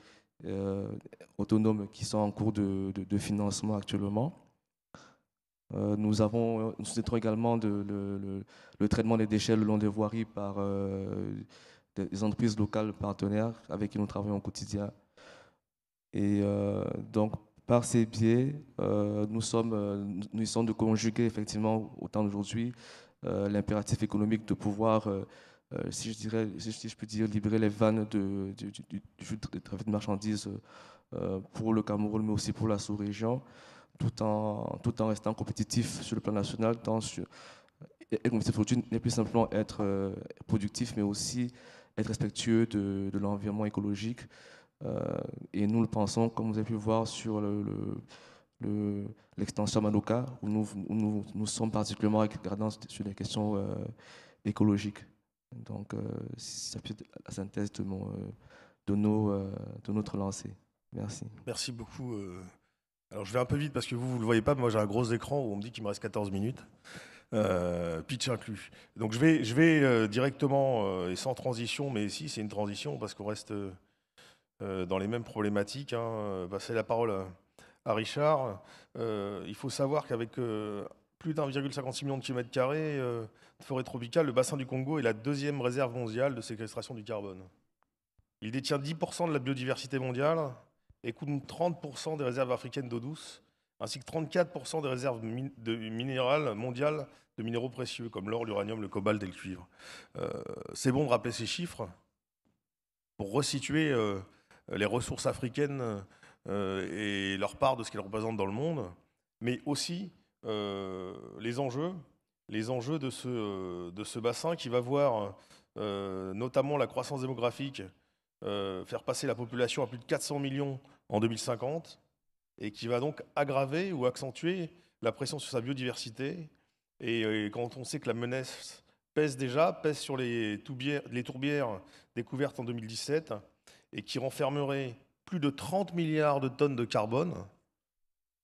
Speaker 5: autonomes qui sont en cours de financement actuellement. Nous souhaitons également le traitement des déchets le long des voiries par des entreprises locales partenaires avec qui nous travaillons au quotidien. Et donc, par ces biais, nous essayons de conjuguer effectivement au temps d'aujourd'hui l'impératif économique de pouvoir, si je puis dire, libérer les vannes du trafic de marchandises pour le Cameroun, mais aussi pour la sous-région, tout en restant compétitif sur le plan national. Être compétitif aujourd'hui n'est plus simplement être productif, mais aussi être respectueux de l'environnement écologique. Et nous le pensons, comme vous avez pu voir sur l'extension Manoka, où nous sommes particulièrement regardants sur les questions écologiques. Donc, ça peut être la synthèse de notre lancée. Merci.
Speaker 1: Merci beaucoup. Alors, je vais un peu vite parce que vous ne le voyez pas, mais moi j'ai un gros écran où on me dit qu'il me reste 14 minutes. Pitch inclus. Donc, je vais directement et sans transition, mais si, c'est une transition parce qu'on reste dans les mêmes problématiques. Passer la parole à Richard. Il faut savoir qu'avec plus d'1,56 million de kilomètres carrés de forêt tropicale, le bassin du Congo est la deuxième réserve mondiale de séquestration du carbone. Il détient 10% de la biodiversité mondiale et couvre 30% des réserves africaines d'eau douce, ainsi que 34% des réserves minérales mondiales de minéraux précieux, comme l'or, l'uranium, le cobalt et le cuivre. C'est bon de rappeler ces chiffres pour resituer les ressources africaines et leur part de ce qu'elles représentent dans le monde, mais aussi les enjeux de ce bassin qui va voir notamment la croissance démographique faire passer la population à plus de 400 millions en 2050 et qui va donc aggraver ou accentuer la pression sur sa biodiversité. Et quand on sait que la menace pèse sur les tourbières découvertes en 2017 et qui renfermeraient plus de 30 milliards de tonnes de carbone,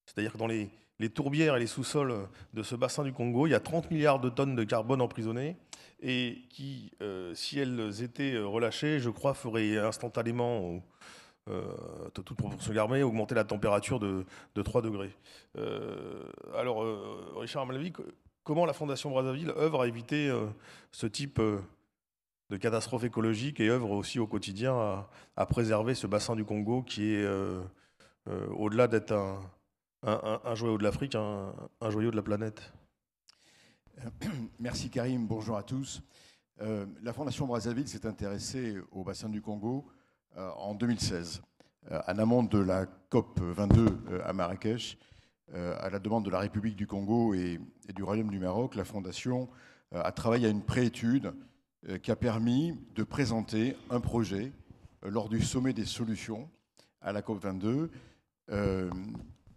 Speaker 1: c'est-à-dire que dans les tourbières et les sous-sols de ce bassin du Congo, il y a 30 milliards de tonnes de carbone emprisonnées et qui, si elles étaient relâchées, je crois, feraient instantanément, toute proportion gardée, augmenter la température de 3 degrés. Alors, Richard, à mon avis, comment la Fondation Brazzaville œuvre à éviter ce type de catastrophe écologique et œuvre aussi au quotidien à préserver ce bassin du Congo qui est, au-delà d'être un joyau de l'Afrique, un joyau de la planète.
Speaker 6: Merci Karim, bonjour à tous. La Fondation Brazzaville s'est intéressée au bassin du Congo en 2016, en amont de la COP 22 à Marrakech, à la demande de la République du Congo et du Royaume du Maroc. La Fondation a travaillé à une préétude qui a permis de présenter un projet lors du sommet des solutions à la COP 22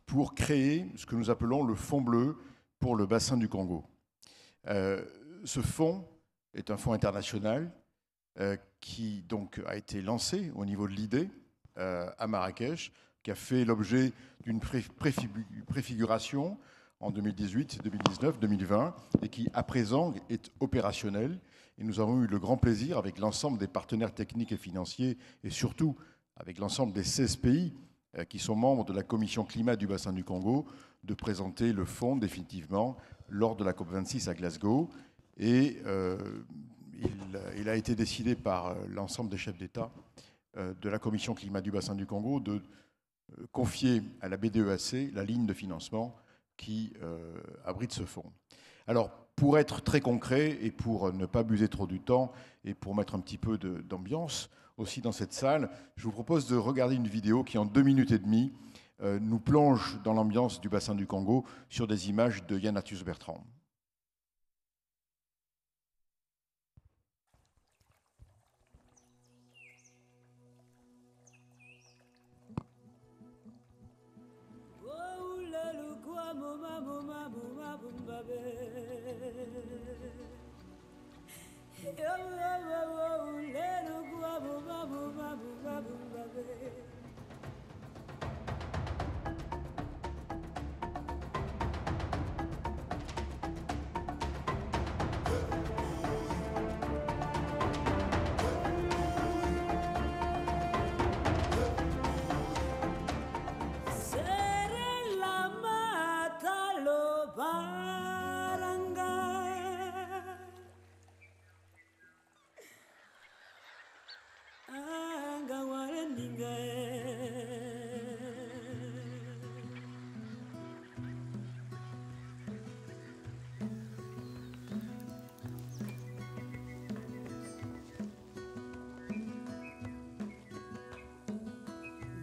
Speaker 6: pour créer ce que nous appelons le Fonds bleu pour le bassin du Congo. Ce fonds est un fonds international qui donc a été lancé au niveau de l'IDE à Marrakech, qui a fait l'objet d'une préfiguration en 2018, 2019, 2020 et qui à présent est opérationnel. Et nous avons eu le grand plaisir avec l'ensemble des partenaires techniques et financiers et surtout avec l'ensemble des 16 pays qui sont membres de la Commission climat du bassin du Congo, de présenter le fonds définitivement lors de la COP26 à Glasgow. Et il a été décidé par l'ensemble des chefs d'État de la Commission climat du bassin du Congo de confier à la BDEAC la ligne de financement qui abrite ce fonds. Alors, pour être très concret et pour ne pas abuser trop du temps et pour mettre un petit peu d'ambiance aussi dans cette salle, je vous propose de regarder une vidéo qui, en 2 minutes et demie, nous plonge dans l'ambiance du bassin du Congo sur des images de Yann Arthus-Bertrand.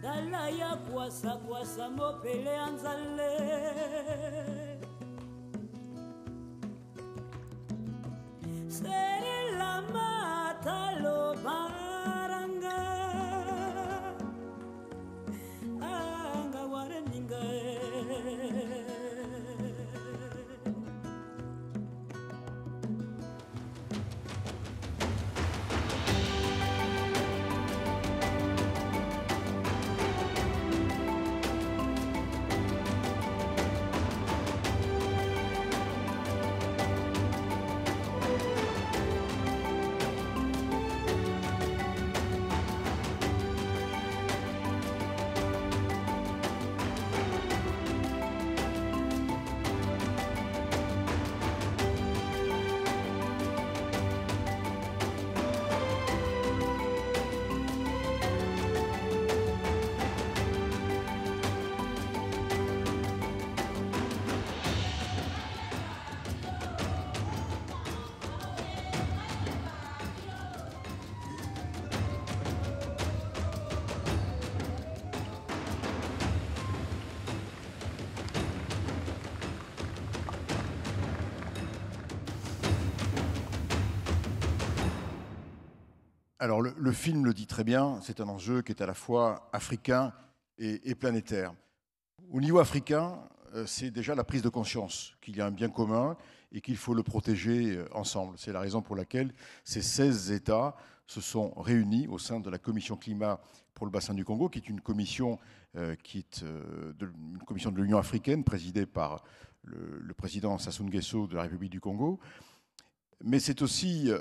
Speaker 7: Dala ya kwasa kwasa mopele anzale Seri la mata lo baranga Anga ware ninga
Speaker 6: Alors, le film le dit très bien, c'est un enjeu qui est à la fois africain et planétaire. Au niveau africain, c'est déjà la prise de conscience qu'il y a un bien commun et qu'il faut le protéger ensemble. C'est la raison pour laquelle ces 16 États se sont réunis au sein de la Commission climat pour le bassin du Congo, qui est une commission, une commission de l'Union africaine présidée par le président Sassou Nguesso de la République du Congo. Mais c'est aussi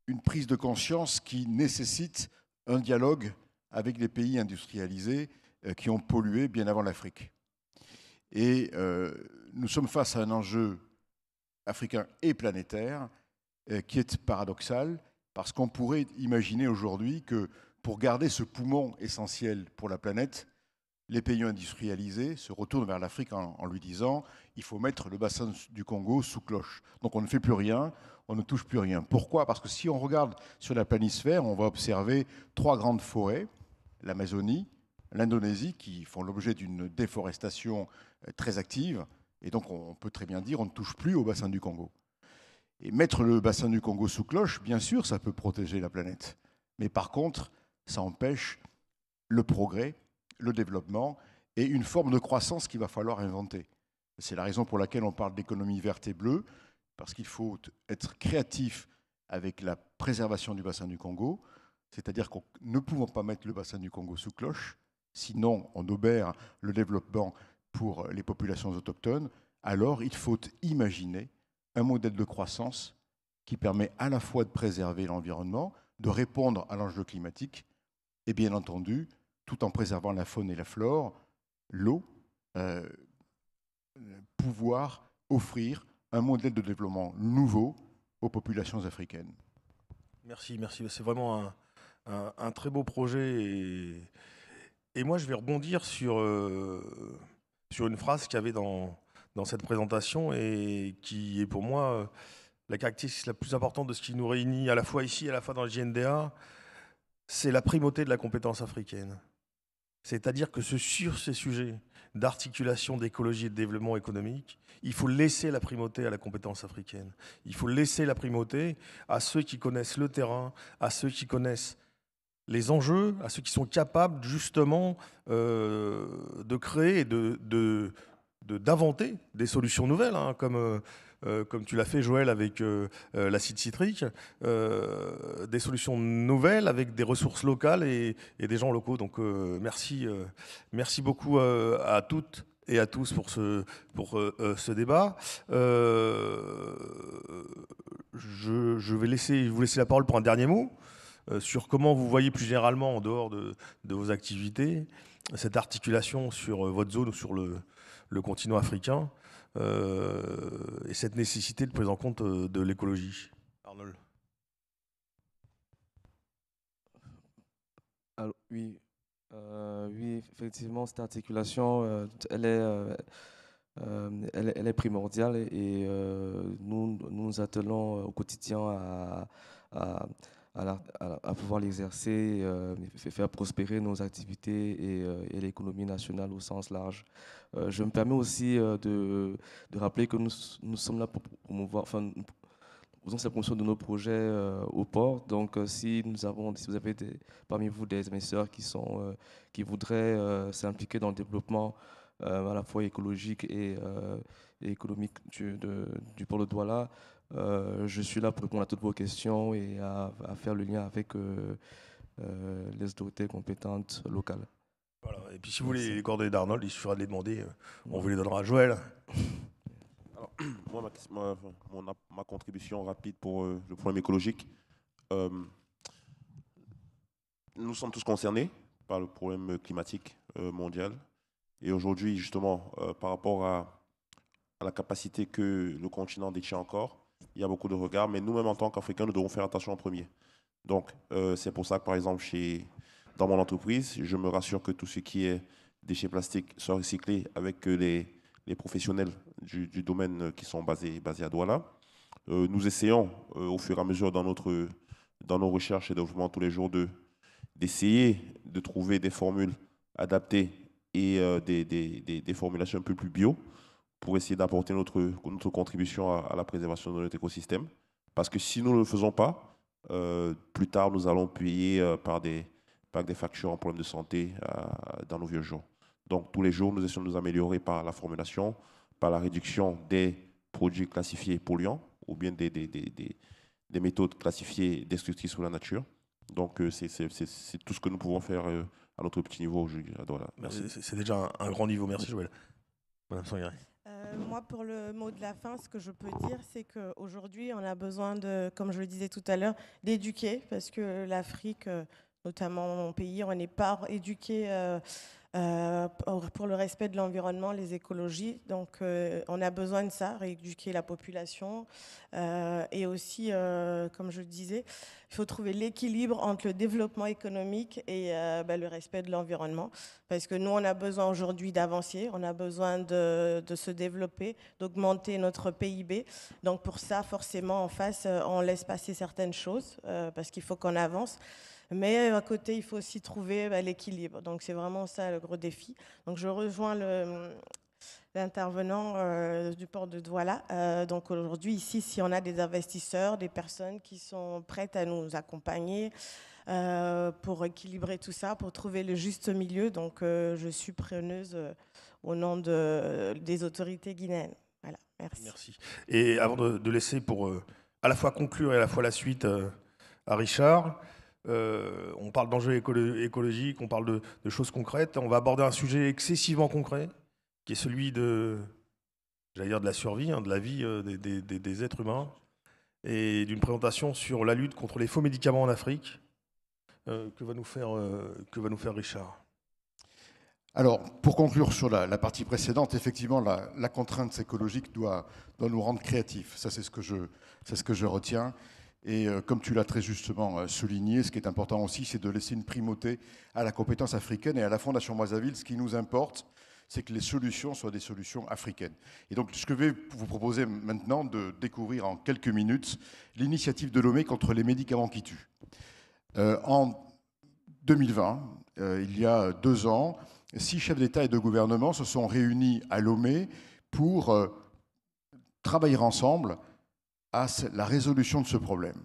Speaker 6: une prise de conscience qui nécessite un dialogue avec les pays industrialisés qui ont pollué bien avant l'Afrique. Et nous sommes face à un enjeu africain et planétaire qui est paradoxal, parce qu'on pourrait imaginer aujourd'hui que pour garder ce poumon essentiel pour la planète, les pays industrialisés se retournent vers l'Afrique en lui disant « il faut mettre le bassin du Congo sous cloche ». Donc on ne fait plus rien, on ne touche plus rien. Pourquoi ? Parce que si on regarde sur la planisphère, on va observer 3 grandes forêts, l'Amazonie, l'Indonésie, qui font l'objet d'une déforestation très active. Et donc on peut très bien dire on ne touche plus au bassin du Congo. Et mettre le bassin du Congo sous cloche, bien sûr, ça peut protéger la planète. Mais par contre, ça empêche le progrès, le développement et une forme de croissance qu'il va falloir inventer. C'est la raison pour laquelle on parle d'économie verte et bleue, parce qu'il faut être créatif avec la préservation du bassin du Congo, c'est-à-dire qu'on ne pouvons pas mettre le bassin du Congo sous cloche, sinon on obère le développement pour les populations autochtones. Alors il faut imaginer un modèle de croissance qui permet à la fois de préserver l'environnement, de répondre à l'enjeu climatique et bien entendu, tout en préservant la faune et la flore, l'eau, pouvoir offrir un modèle de développement nouveau aux populations africaines.
Speaker 1: Merci. C'est vraiment un très beau projet. Et moi, je vais rebondir sur une phrase qu'il y avait dans cette présentation et qui est pour moi la caractéristique la plus importante de ce qui nous réunit à la fois ici et à la fois dans le JNDA, c'est la primauté de la compétence africaine. C'est-à-dire que sur ces sujets d'articulation d'écologie et de développement économique, il faut laisser la primauté à la compétence africaine. Il faut laisser la primauté à ceux qui connaissent le terrain, à ceux qui connaissent les enjeux, à ceux qui sont capables justement de créer et d'inventer des solutions nouvelles, hein, comme tu l'as fait, Joël, avec l'acide citrique, des solutions nouvelles avec des ressources locales et des gens locaux. Donc merci beaucoup à toutes et à tous pour ce débat. Je vais vous laisser la parole pour un dernier mot sur comment vous voyez plus généralement, en dehors de vos activités, cette articulation sur votre zone ou sur le continent africain et cette nécessité de prise en compte de l'écologie. Arnold.
Speaker 5: Alors, oui, effectivement, cette articulation, elle est primordiale et nous nous attelons au quotidien à pouvoir l'exercer, faire prospérer nos activités et l'économie nationale au sens large. Je me permets aussi de rappeler que nous sommes là pour promouvoir, enfin, nous faisons cette promotion de nos projets au port. Donc, si vous avez parmi vous des investisseurs qui voudraient s'impliquer dans le développement à la fois écologique et économique du port de Douala, je suis là pour répondre à toutes vos questions et à faire le lien avec les autorités compétentes locales.
Speaker 1: Voilà. Et puis si vous voulez les coordonnées d'Arnold, il suffira de les demander. On vous les donnera à Joël.
Speaker 2: Alors, ma contribution rapide pour le problème écologique. Nous sommes tous concernés par le problème climatique mondial. Et aujourd'hui, justement, par rapport à la capacité que le continent détient encore, il y a beaucoup de regards, mais nous-mêmes, en tant qu'Africains, nous devons faire attention en premier. Donc, c'est pour ça que, par exemple, dans mon entreprise, je me rassure que tout ce qui est déchets plastiques soit recyclé avec les professionnels du domaine qui sont basés à Douala. Nous essayons, au fur et à mesure dans nos recherches et développements tous les jours, d'essayer de trouver des formules adaptées et des formulations un peu plus bio pour essayer d'apporter notre contribution à la préservation de notre écosystème. Parce que si nous ne le faisons pas, plus tard, nous allons payer par des factures en problème de santé dans nos vieux jours. Donc tous les jours, nous essayons de nous améliorer par la formulation, par la réduction des produits classifiés polluants ou bien des méthodes classifiées destructrices sur la nature. Donc c'est tout ce que nous pouvons faire à notre petit niveau aujourd'hui. Voilà. Merci.
Speaker 1: C'est déjà un grand niveau. Merci, Joël. Madame Sangaré.
Speaker 3: Moi, pour le mot de la fin, ce que je peux dire, c'est qu'aujourd'hui, on a besoin de, comme je le disais tout à l'heure, d'éduquer, parce que l'Afrique, notamment mon pays, on n'est pas éduqué pour le respect de l'environnement, les écologies. Donc, on a besoin de ça, rééduquer la population. Et aussi, comme je le disais, il faut trouver l'équilibre entre le développement économique et le respect de l'environnement. Parce que nous, on a besoin aujourd'hui d'avancer, on a besoin de se développer, d'augmenter notre PIB. Donc, pour ça, forcément, en face, on laisse passer certaines choses, parce qu'il faut qu'on avance. Mais à côté, il faut aussi trouver l'équilibre. Donc, c'est vraiment ça le gros défi. Donc, je rejoins l'intervenant du port de Douala. Donc, aujourd'hui, ici, si on a des investisseurs, des personnes qui sont prêtes à nous accompagner pour équilibrer tout ça, pour trouver le juste milieu, donc je suis preneuse au nom des autorités guinéennes. Voilà, merci.
Speaker 1: Merci. Et avant de laisser pour à la fois conclure et à la fois la suite à Richard, on parle d'enjeux écologiques, on parle de choses concrètes. On va aborder un sujet excessivement concret, qui est celui de la survie, de la vie des êtres humains, et d'une présentation sur la lutte contre les faux médicaments en Afrique, que va nous faire Richard.
Speaker 6: Alors, pour conclure sur la partie précédente, effectivement, la contrainte écologique doit nous rendre créatifs. Ça, c'est ce que je retiens. Et comme tu l'as très justement souligné, ce qui est important aussi, c'est de laisser une primauté à la compétence africaine et à la Fondation Brazzaville. Ce qui nous importe, c'est que les solutions soient des solutions africaines. Et donc, ce que je vais vous proposer maintenant, de découvrir en quelques minutes l'initiative de Lomé contre les médicaments qui tuent. En 2020, il y a 2 ans, 6 chefs d'État et de gouvernement se sont réunis à Lomé pour travailler ensemble à la résolution de ce problème.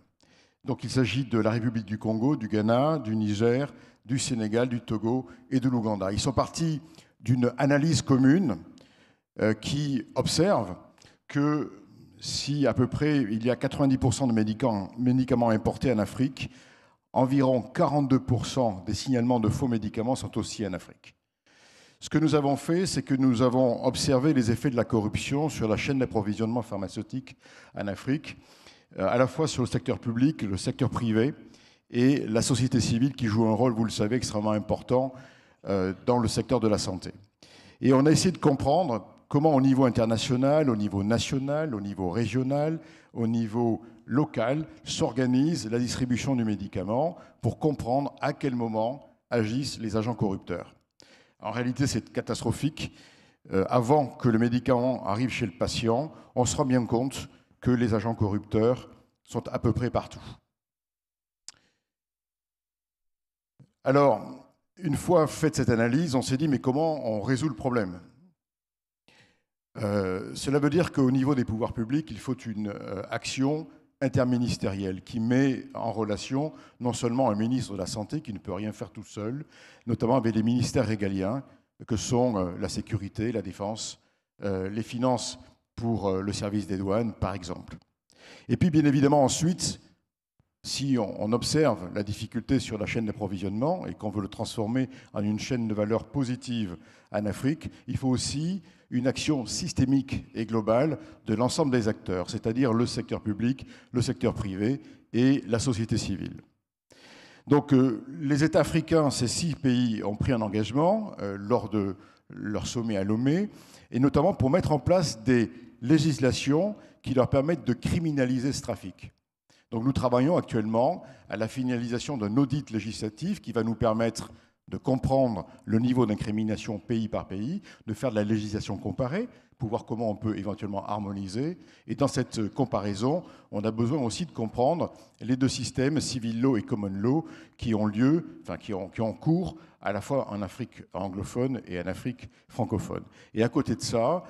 Speaker 6: Donc il s'agit de la République du Congo, du Ghana, du Niger, du Sénégal, du Togo et de l'Ouganda. Ils sont partis d'une analyse commune qui observe que si à peu près il y a 90% de médicaments importés en Afrique, environ 42% des signalements de faux médicaments sont aussi en Afrique. Ce que nous avons fait, c'est que nous avons observé les effets de la corruption sur la chaîne d'approvisionnement pharmaceutique en Afrique, à la fois sur le secteur public, le secteur privé et la société civile qui joue un rôle, vous le savez, extrêmement important dans le secteur de la santé. Et on a essayé de comprendre comment au niveau international, au niveau national, au niveau régional, au niveau local, s'organise la distribution du médicament pour comprendre à quel moment agissent les agents corrupteurs. En réalité, c'est catastrophique. Avant que le médicament arrive chez le patient, on se rend bien compte que les agents corrupteurs sont à peu près partout. Alors, une fois faite cette analyse, on s'est dit, mais comment on résout le problème ? Cela veut dire qu'au niveau des pouvoirs publics, il faut une action interministérielle qui met en relation non seulement un ministre de la Santé qui ne peut rien faire tout seul, notamment avec les ministères régaliens que sont la sécurité, la défense, les finances pour le service des douanes, par exemple. Et puis, bien évidemment, ensuite, si on observe la difficulté sur la chaîne d'approvisionnement et qu'on veut le transformer en une chaîne de valeur positive en Afrique, il faut aussi une action systémique et globale de l'ensemble des acteurs, c'est-à-dire le secteur public, le secteur privé et la société civile. Donc les États africains, ces 6 pays, ont pris un engagement lors de leur sommet à Lomé, et notamment pour mettre en place des législations qui leur permettent de criminaliser ce trafic. Donc nous travaillons actuellement à la finalisation d'un audit législatif qui va nous permettre de comprendre le niveau d'incrimination pays par pays, de faire de la législation comparée, pour voir comment on peut éventuellement harmoniser. Et dans cette comparaison, on a besoin aussi de comprendre les 2 systèmes, civil law et common law, qui ont lieu, enfin qui ont cours à la fois en Afrique anglophone et en Afrique francophone. Et à côté de ça,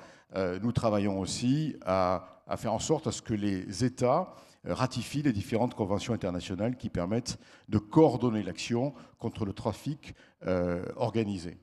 Speaker 6: nous travaillons aussi à faire en sorte à ce que les États ratifie les différentes conventions internationales qui permettent de coordonner l'action contre le trafic organisé.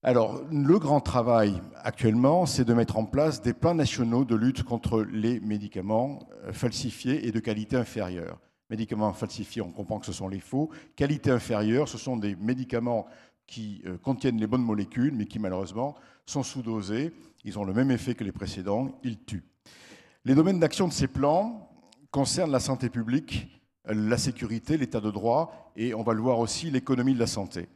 Speaker 6: Alors, le grand travail actuellement, c'est de mettre en place des plans nationaux de lutte contre les médicaments falsifiés et de qualité inférieure. Médicaments falsifiés, on comprend que ce sont les faux. Qualité inférieure, ce sont des médicaments qui contiennent les bonnes molécules, mais qui malheureusement sont sous-dosés. Ils ont le même effet que les précédents, ils tuent. Les domaines d'action de ces plans concernent la santé publique, la sécurité, l'état de droit et, on va le voir aussi, l'économie de la santé.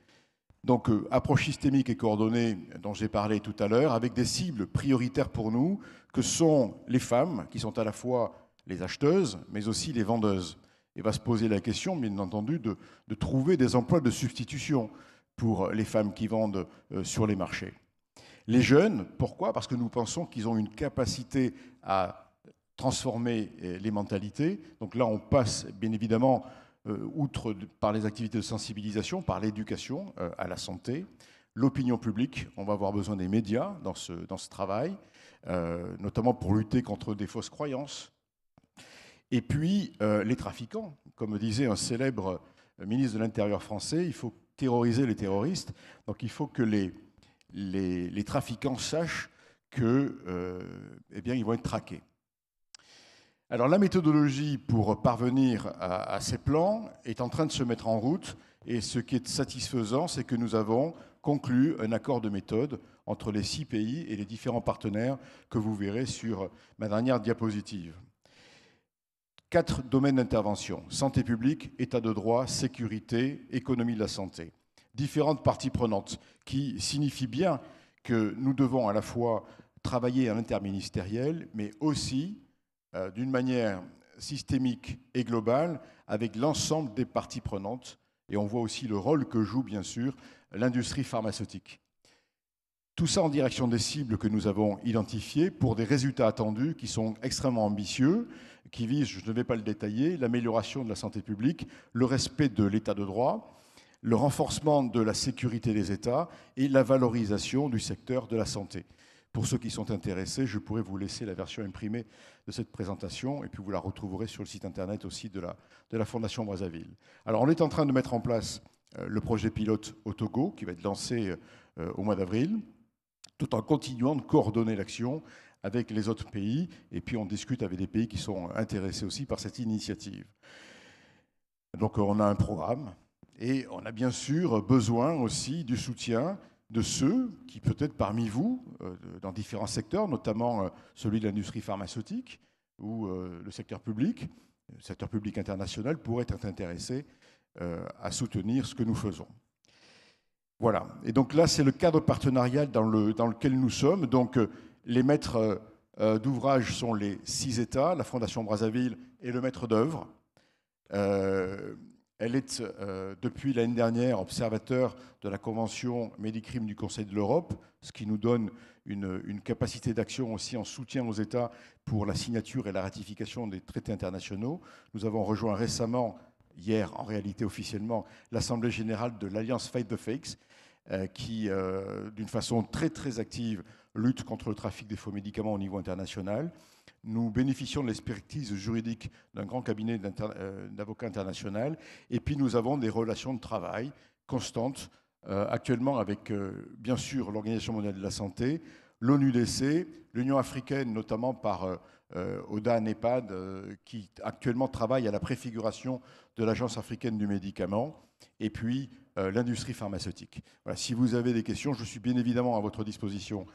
Speaker 6: Donc, approche systémique et coordonnée dont j'ai parlé tout à l'heure, avec des cibles prioritaires pour nous, que sont les femmes, qui sont à la fois les acheteuses, mais aussi les vendeuses. Et va se poser la question, bien entendu, de trouver des emplois de substitution pour les femmes qui vendent sur les marchés. Les jeunes, pourquoi? Parce que nous pensons qu'ils ont une capacité à transformer les mentalités. Donc là, on passe, bien évidemment, outre par les activités de sensibilisation, par l'éducation à la santé, l'opinion publique. On va avoir besoin des médias dans ce travail, notamment pour lutter contre des fausses croyances. Et puis, les trafiquants. Comme disait un célèbre ministre de l'Intérieur français, il faut terroriser les terroristes. Donc, il faut que les trafiquants sachent que, eh bien, ils vont être traqués. Alors la méthodologie pour parvenir à ces plans est en train de se mettre en route et ce qui est satisfaisant, c'est que nous avons conclu un accord de méthode entre les 6 pays et les différents partenaires que vous verrez sur ma dernière diapositive. 4 domaines d'intervention: santé publique, état de droit, sécurité, économie de la santé. Différentes parties prenantes qui signifient bien que nous devons à la fois travailler à l'interministériel, mais aussi d'une manière systémique et globale avec l'ensemble des parties prenantes. Et on voit aussi le rôle que joue, bien sûr, l'industrie pharmaceutique. Tout ça en direction des cibles que nous avons identifiées pour des résultats attendus qui sont extrêmement ambitieux, qui visent, je ne vais pas le détailler, l'amélioration de la santé publique, le respect de l'état de droit, le renforcement de la sécurité des États et la valorisation du secteur de la santé. Pour ceux qui sont intéressés, je pourrais vous laisser la version imprimée de cette présentation et puis vous la retrouverez sur le site internet aussi de la Fondation Brazzaville. Alors on est en train de mettre en place le projet pilote au Togo qui va être lancé au mois d'avril, tout en continuant de coordonner l'action avec les autres pays et puis on discute avec des pays qui sont intéressés aussi par cette initiative. Donc on a un programme et on a bien sûr besoin aussi du soutien de ceux qui, peut-être parmi vous, dans différents secteurs, notamment celui de l'industrie pharmaceutique ou le secteur public international, pourraient être intéressés à soutenir ce que nous faisons. Voilà. Et donc là, c'est le cadre partenarial dans lequel nous sommes. Donc les maîtres d'ouvrage sont les 6 États, la Fondation Brazzaville et le maître d'œuvre. Elle est, depuis l'année dernière, observateur de la Convention Médicrime du Conseil de l'Europe, ce qui nous donne une capacité d'action aussi en soutien aux États pour la signature et la ratification des traités internationaux. Nous avons rejoint récemment, hier en réalité officiellement, l'Assemblée générale de l'Alliance Fight the Fakes, qui, d'une façon très très active, lutte contre le trafic des faux médicaments au niveau international. Nous bénéficions de l'expertise juridique d'un grand cabinet d'avocats international. Et puis nous avons des relations de travail constantes, actuellement avec, bien sûr, l'Organisation mondiale de la santé, l'ONU-DC, l'Union africaine, notamment par ODA-NEPAD, qui actuellement travaille à la préfiguration de l'Agence africaine du médicament, et puis l'industrie pharmaceutique. Voilà, si vous avez des questions, je suis bien évidemment à votre disposition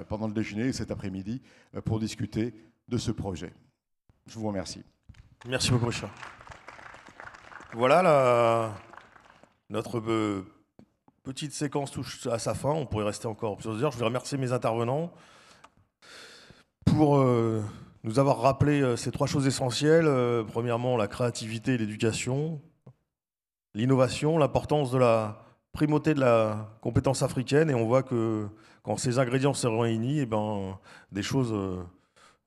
Speaker 6: pendant le déjeuner cet après-midi pour discuter de ce projet. Je vous remercie.
Speaker 1: Merci beaucoup, Richard. Voilà, notre petite séquence touche à sa fin. On pourrait rester encore plusieurs heures. Je voudrais remercier mes intervenants pour nous avoir rappelé ces 3 choses essentielles. Premièrement, la créativité et l'éducation, l'innovation, l'importance de la primauté de la compétence africaine. Et on voit que quand ces ingrédients sont réunis, eh ben, des choses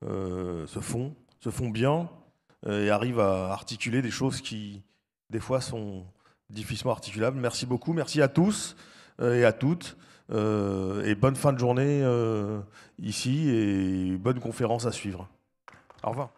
Speaker 1: se font bien et arrivent à articuler des choses qui, des fois, sont difficilement articulables. Merci beaucoup. Merci à tous et à toutes. Et bonne fin de journée ici et bonne conférence à suivre. Au revoir.